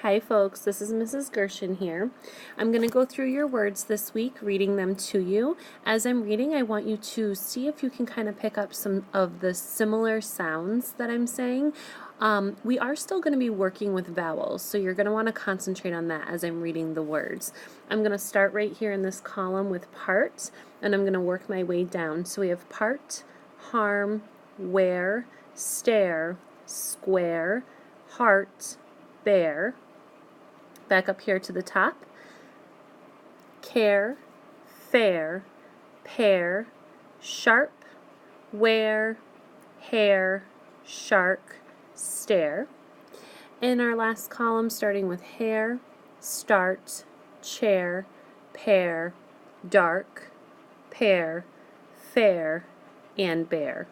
Hi folks, this is Mrs. Gershon here. I'm going to go through your words this week, reading them to you. As I'm reading, I want you to see if you can kind of pick up some of the similar sounds that I'm saying. We are still going to be working with vowels, so you're going to want to concentrate on that as I'm reading the words. I'm going to start right here in this column with part, and I'm going to work my way down. So we have part, harm, wear, stare, square, heart, bear. Back up here to the top, care, fair, pair, sharp, wear, hair, shark, stare. In our last column, starting with hair, start, chair, pair, dark, pair, fair, and bear.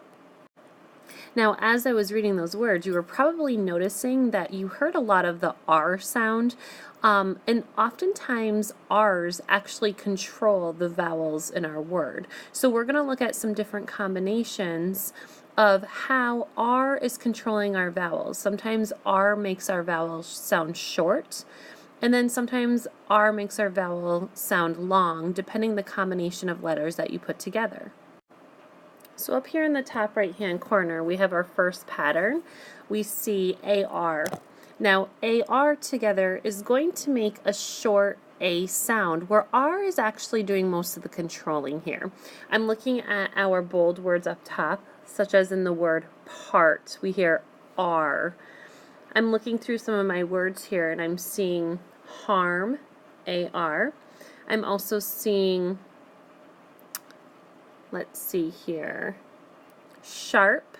Now, as I was reading those words, you were probably noticing that you heard a lot of the R sound, and oftentimes R's actually control the vowels in our word. So we're going to look at some different combinations of how R is controlling our vowels. Sometimes R makes our vowels sound short, and then sometimes R makes our vowel sound long, depending the combination of letters that you put together. So up here in the top right hand corner we have our first pattern. We see AR. Now AR together is going to make a short A sound where R is actually doing most of the controlling here. I'm looking at our bold words up top, such as in the word part. We hear R. I'm looking through some of my words here and I'm seeing harm, AR. I'm also seeing, let's see here, sharp.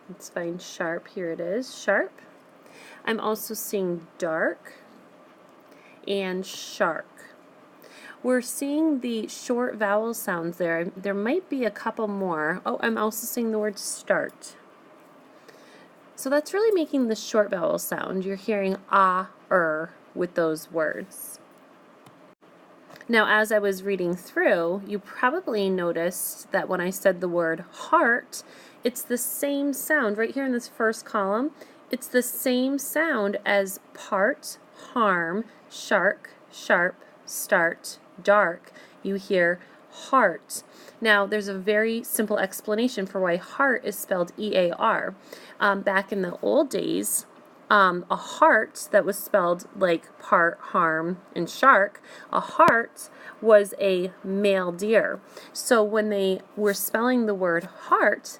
Let's find sharp. Here it is, sharp. I'm also seeing dark and shark. We're seeing the short vowel sounds there. There might be a couple more. Oh, I'm also seeing the word start. So that's really making the short vowel sound. You're hearing with those words. Now, as I was reading through, you probably noticed that when I said the word heart, it's the same sound right here in this first column. It's the same sound as part, harm, shark, sharp, start, dark. You hear heart. Now, there's a very simple explanation for why heart is spelled E-A-R. Back in the old days, a heart that was spelled like part, harm, and shark, a heart was a male deer. So when they were spelling the word heart,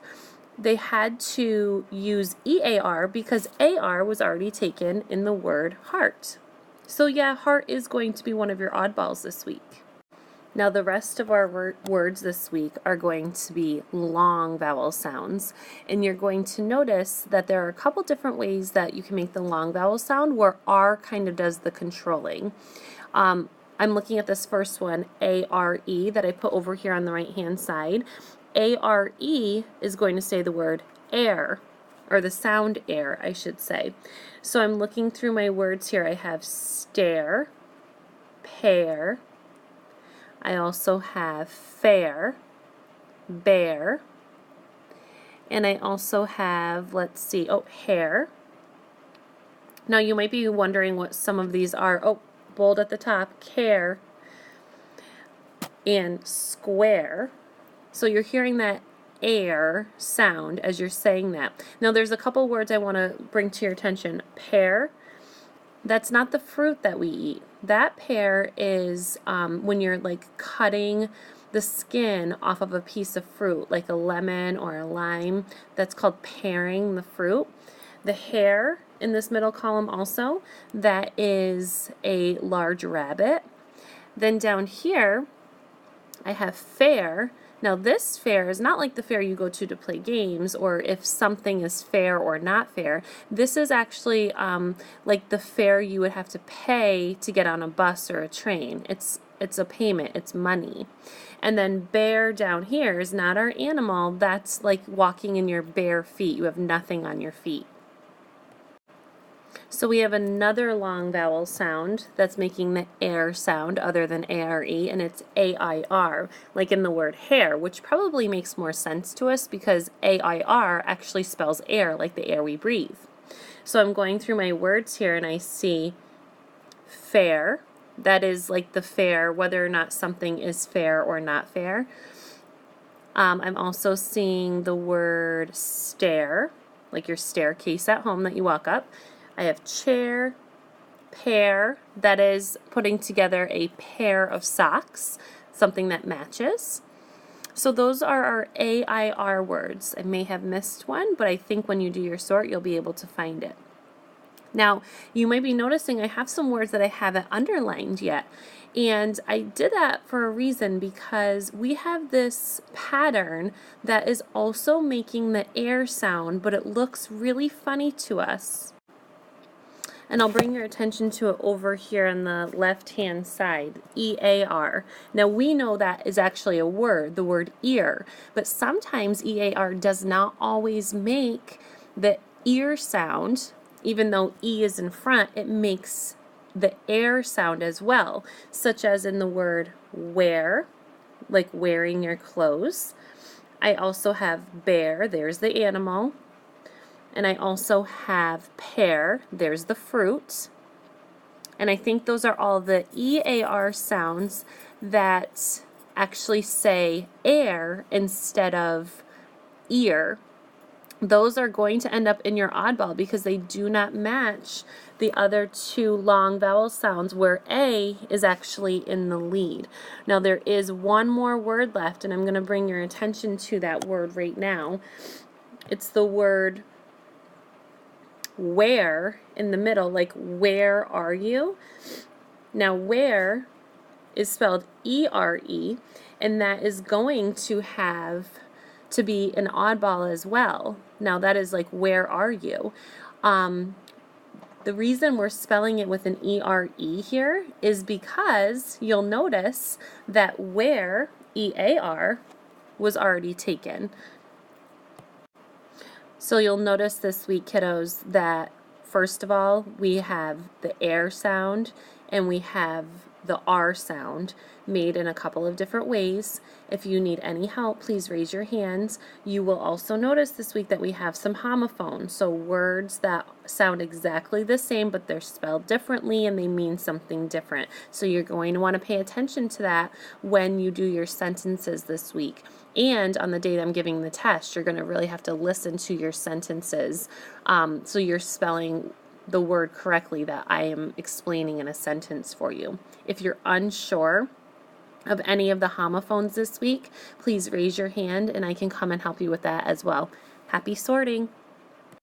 they had to use EAR because AR was already taken in the word heart. So yeah, heart is going to be one of your oddballs this week. Now the rest of our words this week are going to be long vowel sounds, and you're going to notice that there are a couple different ways that you can make the long vowel sound where R kind of does the controlling. I'm looking at this first one, A-R-E, that I put over here on the right hand side. A-R-E is going to say the word air, or the sound air, I should say. So I'm looking through my words here. I have stare, pair, I also have fair, bear, and I also have, let's see, hair. Now you might be wondering what some of these are. Oh, bold at the top, care, and square. So you're hearing that air sound as you're saying that. Now there's a couple words I want to bring to your attention. Pear. That's not the fruit that we eat. That pear is when you're like cutting the skin off of a piece of fruit, like a lemon or a lime. That's called paring the fruit. The hair in this middle column also, that is a large rabbit. Then down here, I have fair. Now this fair is not like the fair you go to play games, or if something is fair or not fair. This is actually like the fare you would have to pay to get on a bus or a train. It's a payment, it's money. And then bear down here is not our animal. That's like walking in your bare feet. You have nothing on your feet. So we have another long vowel sound that's making the air sound other than A-R-E, and it's A-I-R, like in the word hair, which probably makes more sense to us because A-I-R actually spells air, like the air we breathe. So I'm going through my words here and I see fair. That is like the fair, whether or not something is fair or not fair. I'm also seeing the word stair, like your staircase at home that you walk up. I have chair, pair, that is putting together a pair of socks, something that matches. So those are our AIR words. I may have missed one, but I think when you do your sort, you'll be able to find it. Now, you might be noticing I have some words that I haven't underlined yet. And I did that for a reason, because we have this pattern that is also making the air sound, but it looks really funny to us. And I'll bring your attention to it over here on the left-hand side, EAR. Now we know that is actually a word, the word ear, but sometimes EAR does not always make the ear sound. Even though E is in front, it makes the air sound as well, such as in the word wear, like wearing your clothes. I also have bear, there's the animal. And I also have pear, there's the fruit. And I think those are all the EAR sounds that actually say air instead of ear. Those are going to end up in your oddball because they do not match the other two long vowel sounds where A is actually in the lead. Now there is one more word left, and I'm going to bring your attention to that word right now. It's the word where in the middle, like where are you? Now where is spelled E-R-E, and that is going to have to be an oddball as well. Now that is like where are you? The reason we're spelling it with an E-R-E here is because you'll notice that where, E-A-R, was already taken. So you'll notice this week, kiddos, that first of all, we have the air sound and we have the R sound made in a couple of different ways. If you need any help, please raise your hands. You will also notice this week that we have some homophones, so words that sound exactly the same but they're spelled differently and they mean something different. So you're going to want to pay attention to that when you do your sentences this week. And on the day that I'm giving the test, you're going to really have to listen to your sentences so you're spelling the word correctly that I am explaining in a sentence for you. If you're unsure of any of the homophones this week, please raise your hand and I can come and help you with that as well. Happy sorting!